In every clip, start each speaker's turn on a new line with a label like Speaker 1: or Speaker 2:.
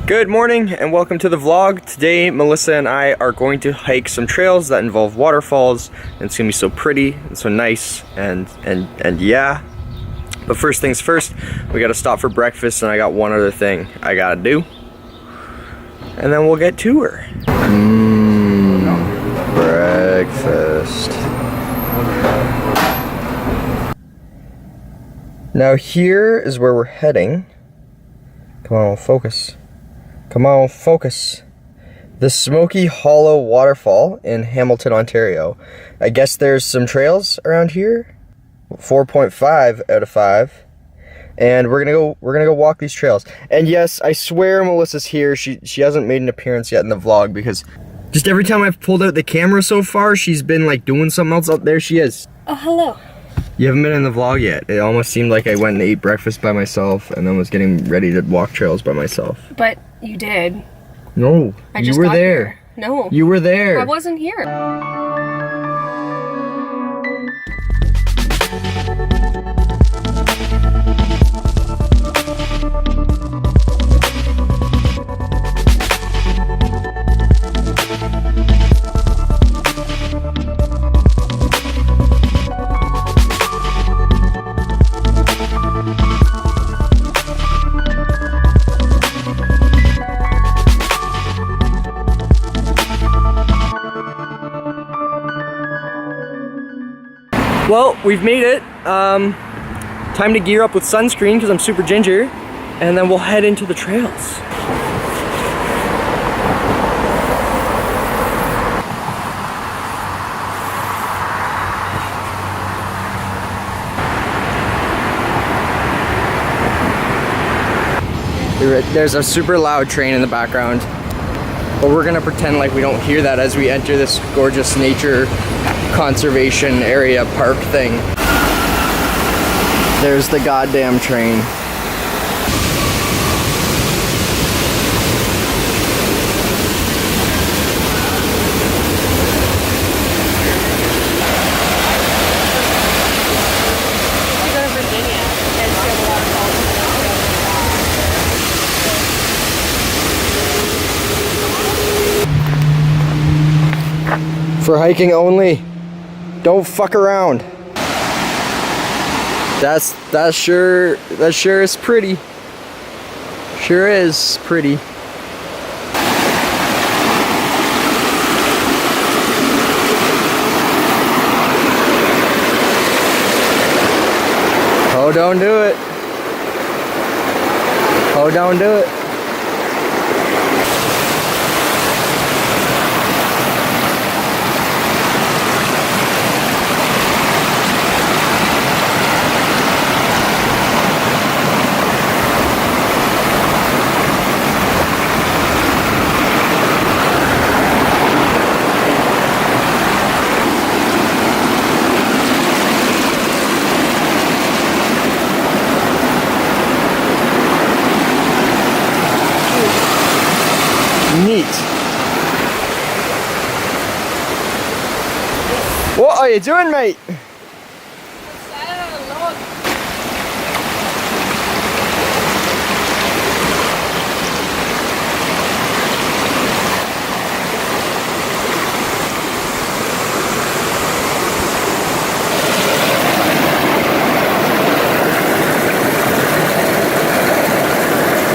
Speaker 1: Good morning and welcome to the vlog. Today Melissa and I are going to hike some trails that involve waterfalls, and it's gonna be so pretty and so nice and yeah. But first things first, we gotta stop for breakfast, and I got one other thing I gotta do, and then we'll get to her. Breakfast. Now here is where we're heading. Come on, focus. Come on, focus. The Smoky Hollow Waterfall in Hamilton, Ontario. I guess there's some trails around here. 4.5 out of 5. And we're gonna go walk these trails. And yes, I swear Melissa's here. She hasn't made an appearance yet in the vlog because just every time I've pulled out the camera so far, she's been like doing something else. Out there she is.
Speaker 2: Oh, hello.
Speaker 1: You haven't been in the vlog yet. It almost seemed like I went and ate breakfast by myself and then was getting ready to walk trails by myself.
Speaker 2: But you did.
Speaker 1: No, you were there.
Speaker 2: Here. No.
Speaker 1: You were there.
Speaker 2: I wasn't here.
Speaker 1: Well, we've made it. Time to gear up with sunscreen because I'm super ginger, and then we'll head into the trails. There's a super loud train in the background, but we're gonna pretend like we don't hear that as we enter this gorgeous nature conservation area park thing. There's the goddamn train. For hiking only. Don't fuck around. That sure is pretty. Sure is pretty. Oh, don't do it. Oh, don't do it. Neat. What are you doing, mate?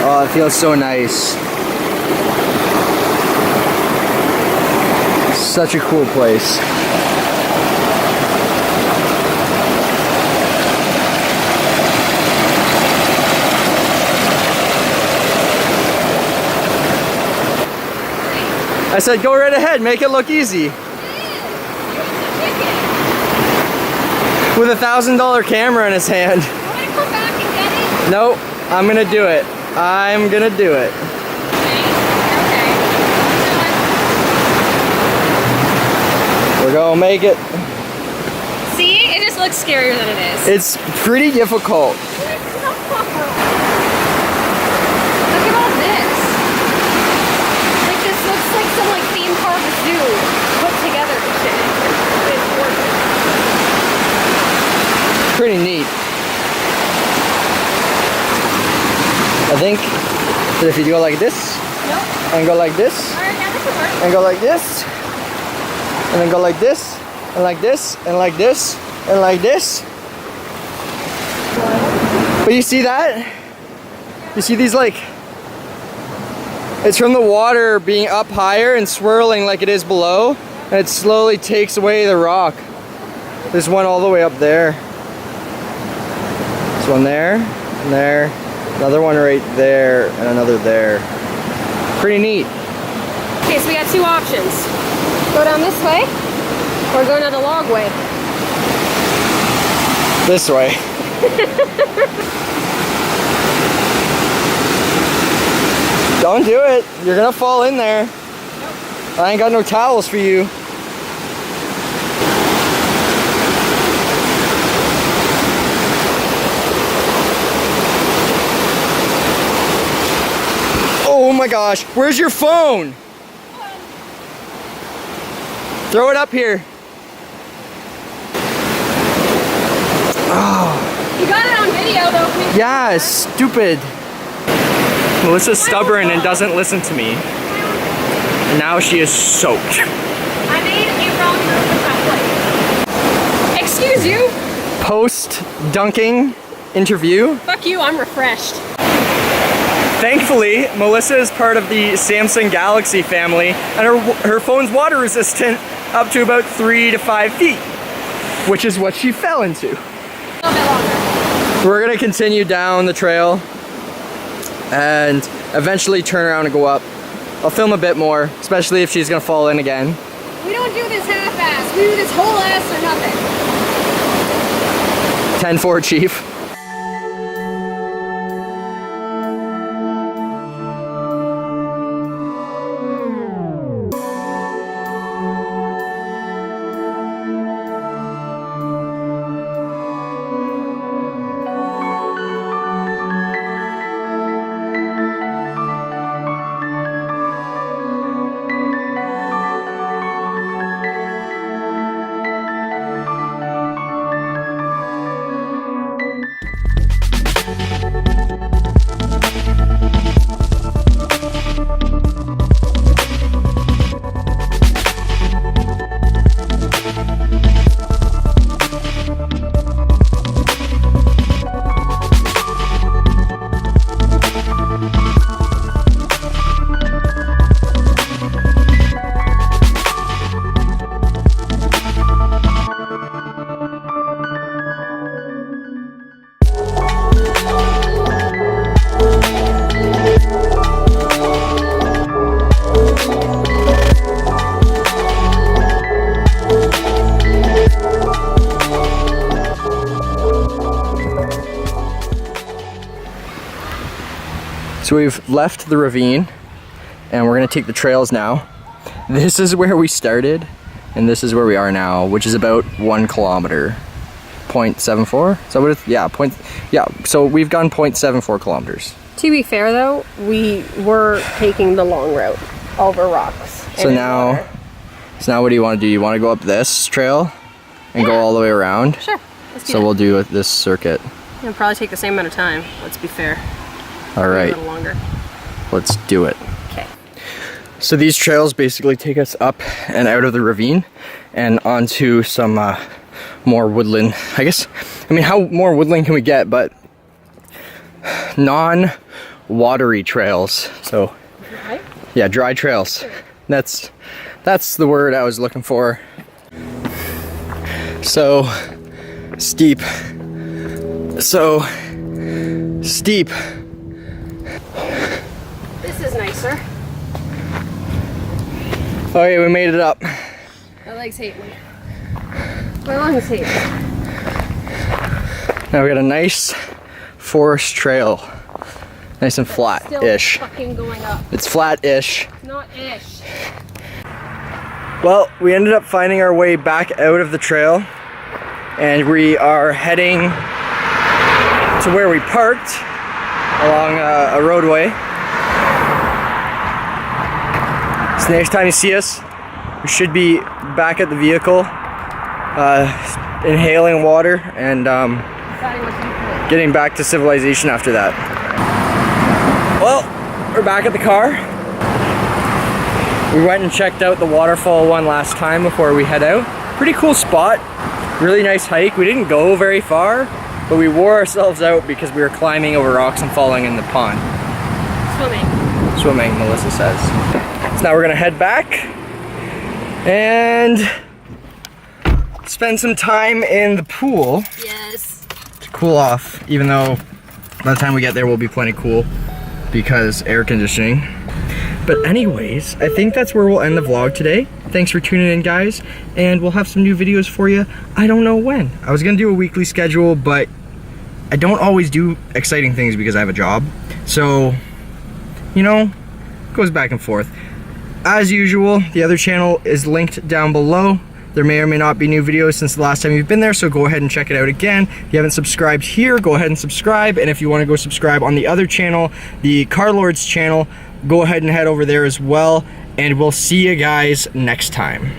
Speaker 1: Oh, it feels so nice. Such a cool place. I said go right ahead, make it look easy. With a $1,000 camera in his hand.
Speaker 2: Want me to come back and get it?
Speaker 1: Nope, I'm gonna do it. I'm gonna do it. We're gonna make it.
Speaker 2: See? It just looks scarier than it is.
Speaker 1: It's pretty difficult.
Speaker 2: Look at all this. Like, this looks like some theme park zoo put together and shit. It's gorgeous.
Speaker 1: Pretty neat. I think that if you go like this,
Speaker 2: Nope.
Speaker 1: And go like this.
Speaker 2: Alright, yeah, this will work.
Speaker 1: And go like this. And then go like this. And like this. And like this. And like this. But you see that? You see these like... It's from the water being up higher and swirling like it is below. And it slowly takes away the rock. There's one all the way up there. There's one there. And there. Another one right there. And another there. Pretty neat.
Speaker 2: Okay, so we got two options. Go down this way, or go down the log way.
Speaker 1: This way. Don't do it. You're gonna fall in there. Nope. I ain't got no towels for you. Oh my gosh, where's your phone? Throw it up here. Oh.
Speaker 2: You got it on video though.
Speaker 1: Yeah, stupid. Melissa's stubborn and doesn't listen to me. And now she is soaked.
Speaker 2: I made a wrong move. Excuse you?
Speaker 1: Post dunking interview.
Speaker 2: Fuck you, I'm refreshed.
Speaker 1: Thankfully, Melissa is part of the Samsung Galaxy family, and her phone's water resistant up to about 3 to 5 feet, which is what she fell into.
Speaker 2: A little bit longer.
Speaker 1: We're gonna continue down the trail and eventually turn around and go up. I'll film a bit more, especially if she's gonna fall in again.
Speaker 2: We don't do this half-ass. We do this whole ass or nothing.
Speaker 1: 10-4, Chief. So we've left the ravine and we're gonna take the trails now. This is where we started and this is where we are now, which is about 1 kilometer. 0.74? Is that what it's? Yeah, so we've gone 0.74 kilometers.
Speaker 2: To be fair though, we were taking the long route over rocks.
Speaker 1: So now what do you want to do? You want to go up this trail and go all the way around?
Speaker 2: Sure. Let's do
Speaker 1: So
Speaker 2: that.
Speaker 1: we'll do this circuit.
Speaker 2: It'll probably take the same amount of time, let's be fair.
Speaker 1: All right.
Speaker 2: A little longer.
Speaker 1: Let's do it.
Speaker 2: Okay.
Speaker 1: So these trails basically take us up and out of the ravine and onto some more woodland, I guess. I mean, how more woodland can we get, but non-watery trails. So
Speaker 2: Dry?
Speaker 1: yeah, dry trails. That's the word I was looking for. So steep. So steep.
Speaker 2: This is nicer.
Speaker 1: Okay, we made it up.
Speaker 2: My legs hate me. My lungs hate me.
Speaker 1: Now we got a nice forest trail. Nice and flat-ish.
Speaker 2: Still fucking going up.
Speaker 1: It's flat-ish.
Speaker 2: Not ish.
Speaker 1: Well, we ended up finding our way back out of the trail and we are heading to where we parked along a roadway. So next time you see us, we should be back at the vehicle, inhaling water and getting back to civilization after that. Well, we're back at the car We went and checked out the waterfall one last time before we head out. Pretty cool spot, really nice hike. We didn't go very far, but we wore ourselves out because we were climbing over rocks and falling in the pond. Swimming, Melissa says. So now we're gonna head back and spend some time in the pool.
Speaker 2: Yes.
Speaker 1: To cool off, even though by the time we get there we'll be plenty cool because air conditioning. But anyways, I think that's where we'll end the vlog today. Thanks for tuning in, guys, and we'll have some new videos for you. I don't know when. I was gonna do a weekly schedule, but I don't always do exciting things because I have a job. So, you know, goes back and forth. As usual, the other channel is linked down below. There may or may not be new videos since the last time you've been there, so go ahead and check it out again. If you haven't subscribed here, go ahead and subscribe. And if you want to go subscribe on the other channel, the Car Lords channel, go ahead and head over there as well. And we'll see you guys next time.